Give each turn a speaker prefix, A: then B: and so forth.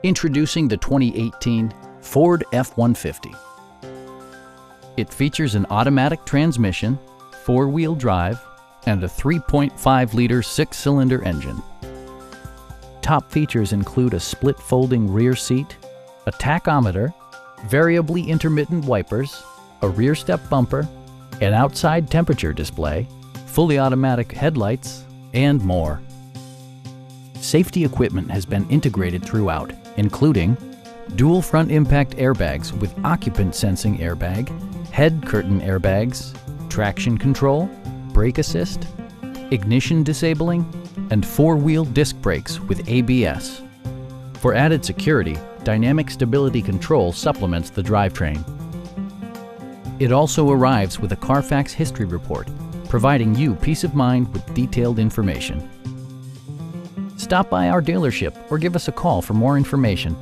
A: Introducing the 2018 Ford F-150. It features an automatic transmission, four-wheel drive, and a 3.5-liter six-cylinder engine. Top features include a split folding rear seat, a tachometer, variably intermittent wipers, a rear step bumper, an outside temperature display, fully automatic headlights, and more. Safety equipment has been integrated throughout, including dual front impact airbags with occupant sensing airbag, head curtain airbags, traction control, brake assist, ignition disabling, and four-wheel disc brakes with ABS. For added security, dynamic stability control supplements the drivetrain. It also arrives with a Carfax history report, providing you peace of mind with detailed information. Stop by our dealership or give us a call for more information.